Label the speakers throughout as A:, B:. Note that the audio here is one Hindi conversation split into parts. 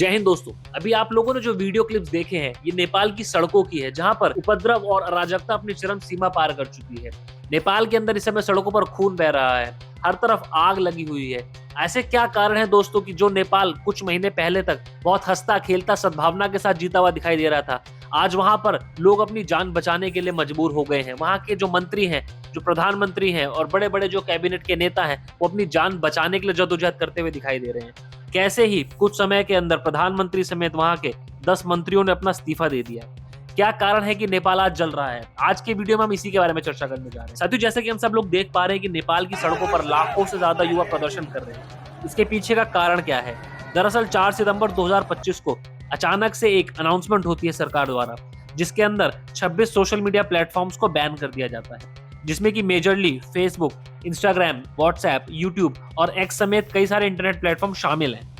A: जय हिंद दोस्तों। अभी आप लोगों ने जो वीडियो क्लिप्स देखे हैं ये नेपाल की सड़कों की है, जहां पर उपद्रव और अराजकता अपनी चरम सीमा पार कर चुकी है। नेपाल के अंदर इस समय सड़कों पर खून बह रहा है, हर तरफ आग लगी हुई है। ऐसे क्या कारण है दोस्तों कि जो नेपाल कुछ महीने पहले तक बहुत हंसता खेलता सद्भावना के साथ जीता हुआ दिखाई दे रहा था, आज वहां पर लोग अपनी जान बचाने के लिए मजबूर हो गए हैं। वहां के जो मंत्री हैं, जो प्रधानमंत्री हैं और बड़े बड़े जो कैबिनेट के नेता हैं, वो अपनी जान बचाने के लिए जद्दोजहद करते हुए दिखाई दे रहे हैं। कैसे ही कुछ समय के अंदर प्रधानमंत्री समेत वहां के 10 मंत्रियों ने अपना इस्तीफा दे दिया। क्या कारण है कि नेपाल आज जल रहा है? आज के वीडियो में हम इसी के बारे में चर्चा करने जा रहे हैं। साथियों, जैसे कि हम सब लोग देख पा रहे हैं कि नेपाल की सड़कों पर लाखों से ज्यादा युवा प्रदर्शन कर रहे हैं। इसके पीछे का कारण क्या है? दरअसल 4 सितंबर 2025 को अचानक से एक अनाउंसमेंट होती है सरकार द्वारा, जिसके अंदर 26 सोशल मीडिया प्लेटफॉर्म्स को बैन कर दिया जाता है, जिसमें कि majorly Facebook, Instagram, WhatsApp, YouTube और एक्स समेत कई सारे इंटरनेट प्लेटफॉर्म शामिल हैं।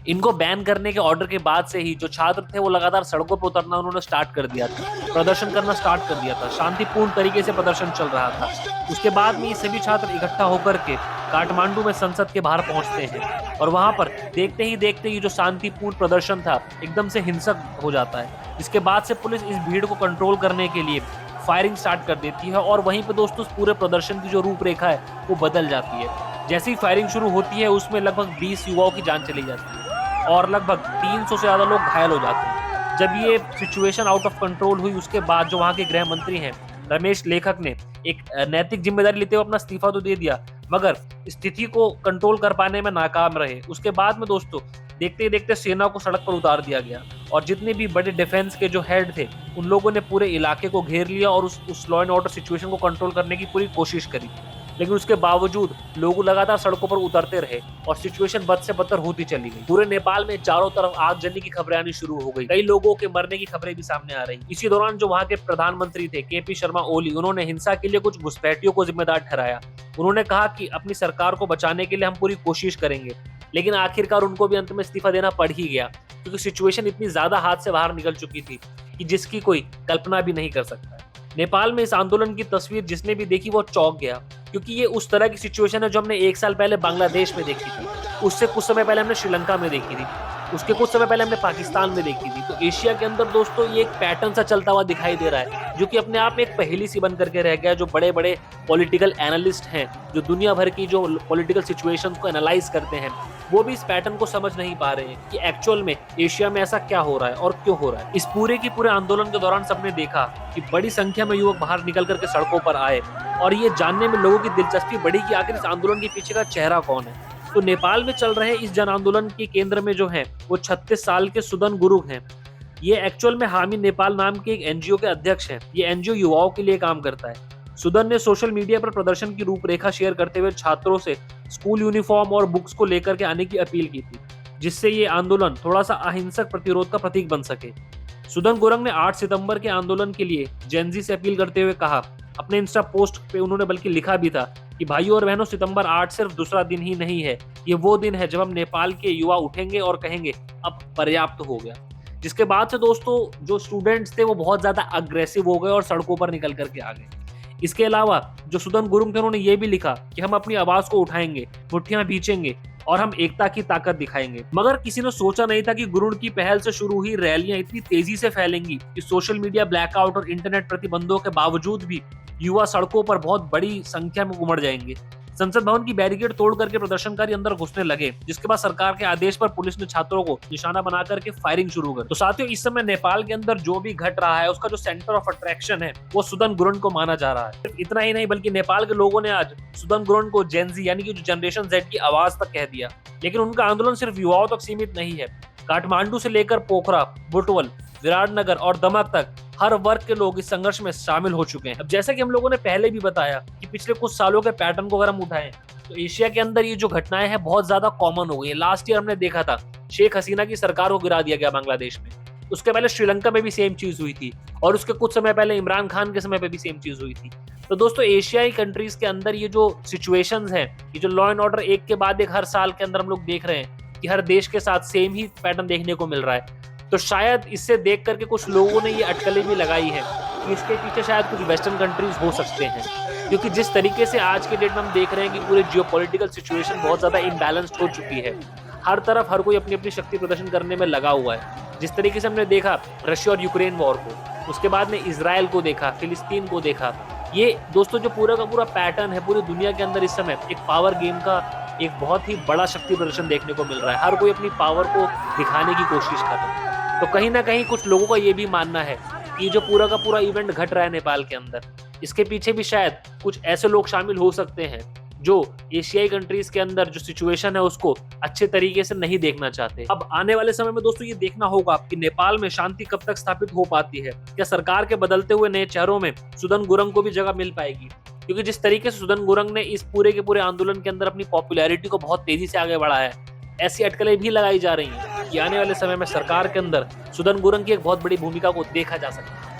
A: इनको बैन करने के ऑर्डर के बाद से ही जो छात्र थे वो लगातार सड़कों पर उतरना उन्होंने स्टार्ट कर दिया था, प्रदर्शन करना स्टार्ट कर दिया था। शांतिपूर्ण तरीके से प्रदर्शन चल रहा था। उसके बाद में ये सभी छात्र इकट्ठा होकर के काठमांडू में संसद के बाहर पहुंचते हैं और वहां पर देखते ही जो शांतिपूर्ण प्रदर्शन था एकदम से हिंसक हो जाता है। इसके बाद से पुलिस इस भीड़ को कंट्रोल करने के लिए फायरिंग स्टार्ट कर देती है और वहीं पे दोस्तों पूरे प्रदर्शन की जो रूपरेखा है वो बदल जाती है। जैसे ही फायरिंग शुरू होती है उसमें लगभग 20 युवाओं की जान चली जाती है और लगभग 300 से ज्यादा लोग घायल हो जाते हैं। जब ये सिचुएशन आउट ऑफ कंट्रोल हुई उसके बाद जो वहां के गृह मंत्री हैं रमेश लेखक ने एक नैतिक जिम्मेदारी लेते हुए अपना इस्तीफा तो दे दिया, मगर स्थिति को कंट्रोल कर पाने में नाकाम रहे। उसके बाद में दोस्तों देखते ही देखते सेना को सड़क पर उतार दिया गया और जितने भी बड़े डिफेंस के जो हेड थे उन लोगों ने पूरे इलाके को घेर लिया और उस लॉ एंड ऑर्डर सिचुएशन को कंट्रोल करने की पूरी कोशिश करी। लेकिन उसके बावजूद लोग लगातार सड़कों पर उतरते रहे और सिचुएशन बद से बदतर होती चली गई। पूरे नेपाल में चारों तरफ आग जलने की खबरें आनी शुरू हो गई। कई लोगों के मरने की खबरें भी सामने आ रही। इसी दौरान जो वहां के प्रधानमंत्री थे केपी शर्मा ओली, उन्होंने हिंसा के लिए कुछ घुसपैठियों को जिम्मेदार ठहराया। उन्होंने कहा कि अपनी सरकार को बचाने के लिए हम पूरी कोशिश करेंगे, लेकिन आखिरकार उनको भी अंत में इस्तीफा देना पड़ ही गया, क्योंकि सिचुएशन इतनी ज्यादा हाथ से बाहर निकल चुकी थी कि जिसकी कोई कल्पना भी नहीं कर सकता। नेपाल में इस आंदोलन की तस्वीर जिसने भी देखी वो चौंक गया, क्योंकि ये उस तरह की सिचुएशन है जो हमने 1 साल पहले बांग्लादेश में देखी थी, उससे कुछ समय पहले हमने श्रीलंका में देखी थी, उसके कुछ समय पहले हमने पाकिस्तान में देखी थी। तो एशिया के अंदर दोस्तों ये एक पैटर्न सा चलता हुआ दिखाई दे रहा है, जो कि अपने आप में एक पहेली सी बन करके रह गया। जो बड़े बड़े पॉलिटिकल एनालिस्ट हैं, जो दुनिया भर की जो पॉलिटिकल सिचुएशंस को एनालाइज करते हैं, वो भी इस पैटर्न को समझ नहीं पा रहे हैं कि एक्चुअल में एशिया में ऐसा क्या हो रहा है और क्यों हो रहा है। इस पूरे की पूरे आंदोलन के दौरान सबने देखा कि बड़ी संख्या में युवक बाहर निकल करके सड़कों पर आए और ये जानने में लोगों की दिलचस्पी बढ़ी कि आखिर इस आंदोलन के पीछे का चेहरा कौन है। तो नेपाल में चल रहे इस जन आंदोलन के केंद्र में जो है वो 36 साल के सुदन गुरुङ हैं। ये एक्चुअल में हामी नेपाल नाम के एक एनजीओ के अध्यक्ष हैं। ये एनजीओ युवाओं के लिए काम करता है। सुदन ने सोशल मीडिया पर प्रदर्शन की रूपरेखा शेयर करते हुए छात्रों से स्कूल यूनिफॉर्म और बुक्स को लेकर के आने की अपील की थी, जिससे ये आंदोलन थोड़ा सा अहिंसक प्रतिरोध का प्रतीक बन सके। सुदन गुरुङ ने 8 सितंबर के आंदोलन के लिए जेनजी से अपील करते हुए कहा, अपने इंस्टा पोस्ट पे उन्होंने बल्कि लिखा भी था कि भाइयों और बहनों, सितंबर 8 सिर्फ दूसरा दिन ही नहीं है, ये वो दिन है जब हम नेपाल के युवा उठेंगे और कहेंगे अब पर्याप्त हो गया। जिसके बाद से दोस्तों जो स्टूडेंट्स थे वो बहुत ज्यादा अग्रेसिव हो गए और सड़कों पर निकल करके आ गए। इसके अलावा जो सुदन गुरुङ थे उन्होंने ये भी लिखा कि हम अपनी आवाज को उठाएंगे, मुट्ठियां भींचेंगे और हम एकता की ताकत दिखाएंगे। मगर किसी ने सोचा नहीं था कि गुरुङ की पहल से शुरू हुई रैलियां इतनी तेजी से फैलेंगी कि सोशल मीडिया ब्लैकआउट और इंटरनेट प्रतिबंधों के बावजूद भी युवा सड़कों पर बहुत बड़ी संख्या में उमड़ जाएंगे। संसद भवन की बैरिकेड तोड़ करके प्रदर्शनकारी अंदर घुसने लगे, जिसके बाद सरकार के आदेश पर पुलिस ने छात्रों को निशाना बना करके फायरिंग शुरू कर। तो साथियों, इस समय नेपाल के अंदर जो भी घट रहा है उसका जो सेंटर ऑफ अट्रैक्शन है वो सुदन गुरुङ को माना जा रहा है। सिर्फ इतना ही नहीं बल्कि नेपाल के लोगों ने आज सुदन गुरुङ को जेनजी यानी कि जो जनरेशन जेड की आवाज तक कह दिया। लेकिन उनका आंदोलन सिर्फ युवाओं तक सीमित नहीं है। काठमांडू से लेकर पोखरा, बुटवल, विराटनगर और दमक तक हर वर्ग के लोग इस संघर्ष में शामिल हो चुके हैं। अब जैसा कि हम लोगों ने पहले भी बताया कि पिछले कुछ सालों के पैटर्न को अगर हम उठाएं तो एशिया के अंदर ये जो घटनाएं हैं बहुत ज्यादा कॉमन हो गई है। लास्ट ईयर हमने देखा था शेख हसीना की सरकार को गिरा दिया गया बांग्लादेश में, उसके पहले श्रीलंका में भी सेम चीज हुई थी और उसके कुछ समय पहले इमरान खान के समय पे भी सेम चीज हुई थी। तो दोस्तों एशियाई कंट्रीज के अंदर ये जो सिचुएशंस हैं, ये जो लॉ एंड ऑर्डर एक के बाद एक हर साल के अंदर हम लोग देख रहे हैं कि हर देश के साथ सेम ही पैटर्न देखने को मिल रहा है। तो शायद इससे देख करके कुछ लोगों ने ये अटकलें भी लगाई है कि इसके पीछे शायद कुछ वेस्टर्न कंट्रीज हो सकते हैं, क्योंकि जिस तरीके से आज के डेट में हम देख रहे हैं कि पूरे जियोपॉलिटिकल सिचुएशन बहुत ज्यादा इम्बैलेंस्ड हो चुकी है। हर तरफ हर कोई अपनी-अपनी शक्ति प्रदर्शन करने में लगा हुआ है। जिस तरीके से हमने देखा रशिया और यूक्रेन वॉर को, उसके बाद में इज़राइल को देखा, फिलिस्तीन को देखा। ये दोस्तों जो पूरा का पूरा पैटर्न है पूरी दुनिया के अंदर इस समय एक पावर गेम का एक बहुत ही बड़ा शक्ति प्रदर्शन देखने को मिल रहा है। हर कोई अपनी पावर को दिखाने की कोशिश कर रहा है। तो कहीं न कहीं कुछ लोगों का ये भी मानना है कि जो पूरा का पूरा इवेंट घट रहा है नेपाल के अंदर, इसके पीछे भी शायद कुछ ऐसे लोग शामिल हो सकते हैं जो एशियाई कंट्रीज के अंदर जो सिचुएशन है उसको अच्छे तरीके से नहीं देखना चाहते। अब आने वाले समय में दोस्तों ये देखना होगा कि नेपाल में शांति कब तक स्थापित हो पाती है। क्या सरकार के बदलते हुए नए चेहरों में सुदन गुरंग को भी जगह मिल पाएगी? क्योंकि जिस तरीके से सुदन गुरंग ने इस पूरे के पूरे आंदोलन के अंदर अपनी पॉपुलैरिटी को बहुत तेजी से आगे बढ़ाया है, ऐसी अटकलें भी लगाई जा रही हैं कि आने वाले समय में सरकार के अंदर सुदन गुरंग की एक बहुत बड़ी भूमिका को देखा जा सकता है।